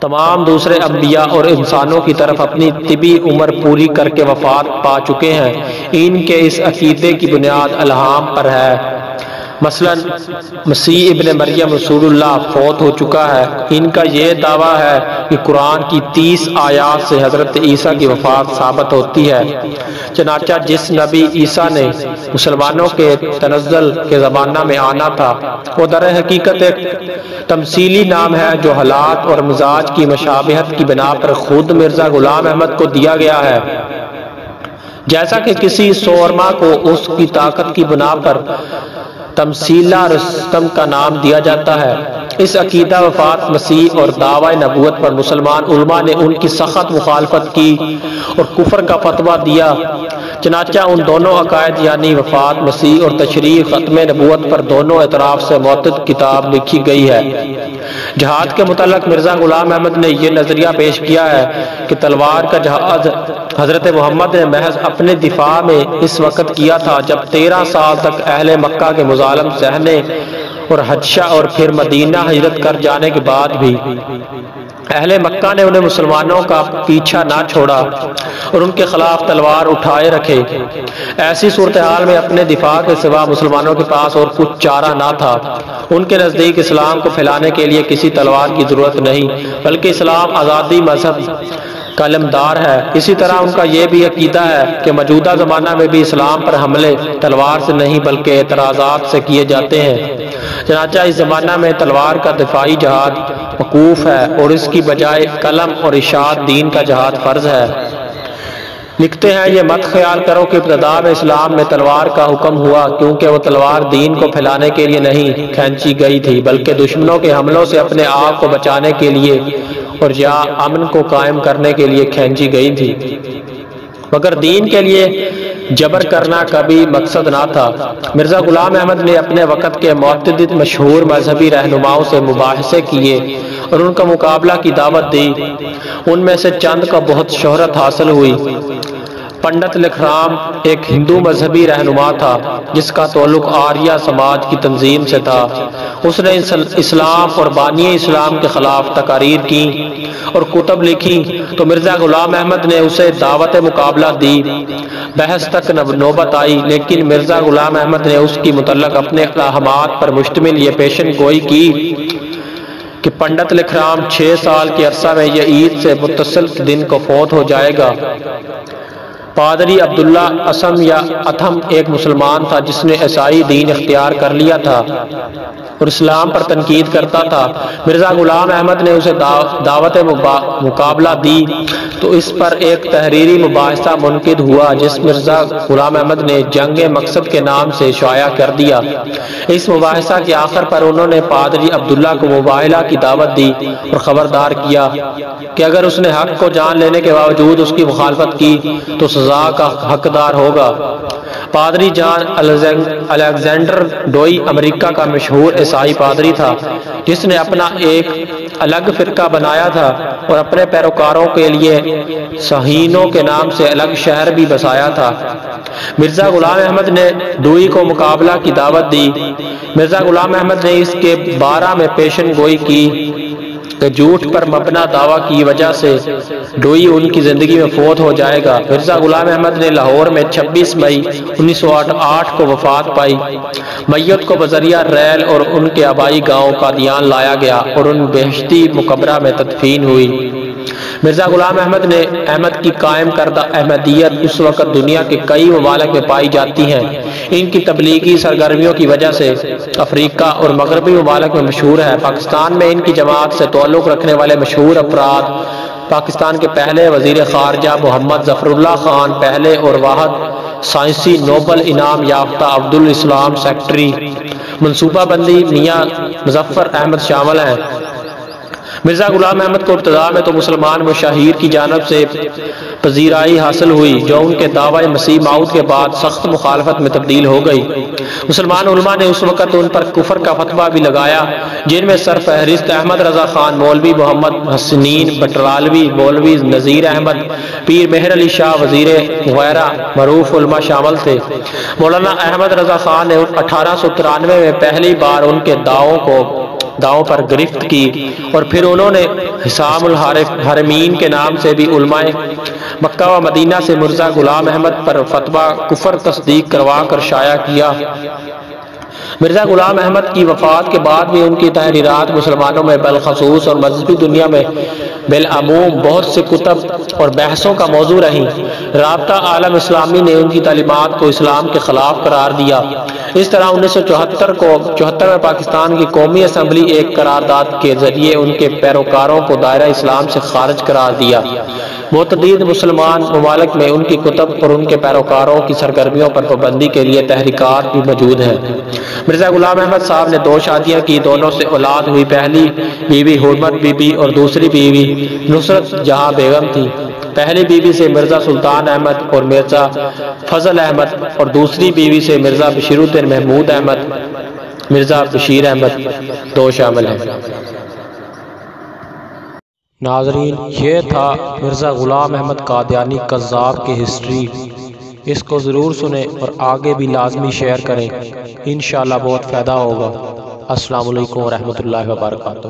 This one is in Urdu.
تمام دوسرے انبیاء اور انسانوں کی طرف اپنی طبی عمر پوری کر کے وفات پا چکے ہیں۔ ان کے اس عقیدے کی بنیاد الہام پر ہے۔ مثلا مسیح ابن مریم رسول اللہ فوت ہو چکا ہے۔ ان کا یہ دعویٰ ہے کہ قرآن کی 30 آیات سے حضرت عیسیٰ کی وفات ثابت ہوتی ہے۔ چنانچہ جس نبی عیسیٰ نے مسلمانوں کے تنزل کے زمانہ میں آنا تھا وہ در حقیقت ایک تمثیلی نام ہے جو حالات اور مزاج کی مشابہت کی بنا پر خود مرزا غلام احمد کو دیا گیا ہے، جیسا کہ کسی سورما کو اس کی طاقت کی بنا پر تمثیلہ رستم کا نام دیا جاتا ہے۔ اس عقیدہ وفات مسیح اور دعوی نبوت پر مسلمان علماء نے ان کی سخت مخالفت کی اور کفر کا فتویٰ دیا۔ چنانچہ ان دونوں عقائد یعنی وفات مسیح اور تشریح ختم نبوت پر دونوں اطراف سے معتد کتاب لکھی گئی ہے۔ جہاد کے متعلق مرزا غلام احمد نے یہ نظریہ پیش کیا ہے کہ تلوار کا جہاد حضرت محمد نے محض اپنے دفاع میں اس وقت کیا تھا جب 13 سال تک اہل مکہ کے مظالم سہنے اور حبشہ اور پھر مدینہ ہجرت کر جانے کے بعد بھی اہل مکہ نے انہیں مسلمانوں کا پیچھا نہ چھوڑا اور ان کے خلاف تلوار اٹھائے رکھے۔ ایسی صورتحال میں اپنے دفاع کے سوا مسلمانوں کے پاس اور کچھ چارہ نہ تھا۔ ان کے نزدیک اسلام کو پھیلانے کے لیے کسی تلوار کی ضرورت نہیں، بلکہ اسلام آزادی مذہب کا علمدار ہے۔ اسی طرح ان کا یہ بھی عقیدہ ہے کہ موجودہ زمانہ میں بھی اسلام پر حملے تلوار سے نہیں بلکہ اعتراضات سے کیے جاتے ہیں۔ چنانچہ اس زمانہ میں تلوار کا دفاعی جہاد موقوف ہے اور اس کی بجائے قلم اور اشاعت دین کا جہاد فرض ہے۔ لکھتے ہیں یہ مت خیال کرو کہ ابتدا میں اسلام میں تلوار کا حکم ہوا کیونکہ وہ تلوار دین کو پھیلانے کے لیے نہیں کھینچی گئی تھی بلکہ دشمنوں کے حملوں سے اپنے آپ کو بچانے کے لیے اور یا امن کو قائم کرنے کے لیے کھینچی گئی تھی، مگر دین کے لیے جبر کرنا کبھی مقصد نہ تھا۔ مرزا غلام احمد نے اپنے وقت کے متعدد مشہور مذہبی رہنماؤں سے مباحثے کیے اور ان کا مقابلہ کی دعوت دی۔ ان میں سے چند کا بہت شہرت حاصل ہوئی۔ پنڈت لکھرام ایک ہندو مذہبی رہنما تھا جس کا تعلق آریہ سماج کی تنظیم سے تھا۔ اس نے اسلام اور بانی اسلام کے خلاف تقاریر کی اور کتب لکھی تو مرزا غلام احمد نے اسے دعوت مقابلہ دی۔ بحث تک نوبت آئی لیکن مرزا غلام احمد نے اس کی متعلق اپنے اقدامات پر مشتمل یہ پیشن گوئی کی کہ پنڈت لکھرام 6 سال کے عرصہ میں یہ عید سے متصل دن کو فوت ہو جائے گا۔ پادری عبداللہ اسم یا اتھم ایک مسلمان تھا جس نے عیسائی دین اختیار کر لیا تھا اور اسلام پر تنقید کرتا تھا۔ مرزا غلام احمد نے اسے دعوت مقابلہ دی تو اس پر ایک تحریری مباحثہ منعقد ہوا جس مرزا غلام احمد نے جنگ مقصد کے نام سے شائع کر دیا۔ اس مباحثہ کے آخر پر انہوں نے پادری عبداللہ کو مباحثہ کی دعوت دی اور خبردار کیا کہ اگر اس نے حق کو جان لینے کے باوجود اس کی مخالفت کی تو سزا کا حقدار ہوگا۔ پادری جان الیگزینڈر ڈوئی امریکہ کا مشہور عیسائی پادری تھا جس نے اپنا ایک الگ فرقہ بنایا تھا اور اپنے پیروکاروں کے لیے صہیونوں کے نام سے الگ شہر بھی بسایا تھا۔ مرزا غلام احمد نے ڈوئی کو مقابلہ کی دعوت دی۔ مرزا غلام احمد نے اس کے بارے میں پیشن گوئی کی کہ جھوٹ پر مبنا دعویٰ کی وجہ سے ڈوئی ان کی زندگی میں فوت ہو جائے گا۔ مرزا غلام احمد نے لاہور میں 26 مئی 1908 کو وفات پائی۔ میت کو بذریعہ ریل اور ان کے آبائی گاؤں قادیان لایا گیا اور ان بہشتی مقبرہ میں تدفین ہوئی۔ مرزا غلام احمد نے احمد کی قائم کردہ احمدیت اس وقت دنیا کے کئی ممالک میں پائی جاتی ہیں۔ ان کی تبلیغی سرگرمیوں کی وجہ سے افریقہ اور مغربی ممالک میں مشہور ہے۔ پاکستان میں ان کی جماعت سے تعلق رکھنے والے مشہور افراد پاکستان کے پہلے وزیر خارجہ محمد ظفر اللہ خان، پہلے اور واحد سائنسی نوبل انعام یافتہ عبدالاسلام سیکٹری، منصوبہ بندی میاں مظفر احمد شامل ہیں۔ مرزا غلام احمد کو ابتدا میں تو مسلمان مشاہیر کی جانب سے پذیرائی حاصل ہوئی جو ان کے دعوی مسیح موعود کے بعد سخت مخالفت میں تبدیل ہو گئی۔ مسلمان علماء نے اس وقت ان پر کفر کا فتویٰ بھی لگایا جن میں سرفہرست احمد رضا خان، مولوی محمد حسنین بٹرالوی، مولوی نذیر احمد، پیر مہر علی شاہ وزیر وغیرہ معروف علماء شامل تھے۔ مولانا احمد رضا خان نے 1893 میں پہلی بار ان کے دعووں کو داؤں پر گرفت کی، اور پھر انہوں نے حسام الحرمین کے نام سے بھی علماء مکہ و مدینہ سے مرزا غلام احمد پر فتویٰ کفر تصدیق کروا کر شائع کیا۔ مرزا غلام احمد کی وفات کے بعد بھی ان کی تحریرات مسلمانوں میں بالخصوص اور مذہبی دنیا میں بالعموم بہت سے کتب اور بحثوں کا موضوع رہیں۔ رابطہ عالم اسلامی نے ان کی تعلیمات کو اسلام کے خلاف قرار دیا۔ اس طرح 1974 میں پاکستان کی قومی اسمبلی ایک قرارداد کے ذریعے ان کے پیروکاروں کو دائرہ اسلام سے خارج قرار دیا۔ متعدد مسلمان ممالک میں ان کی کتب اور ان کے پیروکاروں کی سرگرمیوں پر پابندی کے لیے تحریکات بھی موجود ہیں۔ مرزا غلام احمد صاحب نے 2 شادیاں کی، دونوں سے اولاد ہوئی۔ پہلی بیوی حرمت بی بی اور دوسری بیوی نصرت جہاں بیگم تھی۔ پہلی بیوی سے مرزا سلطان احمد اور مرزا فضل احمد، اور دوسری بیوی سے مرزا بشیر الدین محمود احمد، مرزا بشیر احمد 2 شامل ہیں۔ ناظرین، یہ تھا مرزا غلام احمد قادیانی قذاب کی ہسٹری۔ اس کو ضرور سنیں اور آگے بھی لازمی شیئر کریں، انشاءاللہ بہت فائدہ ہوگا۔ السلام علیکم ورحمۃ اللہ وبرکاتہ۔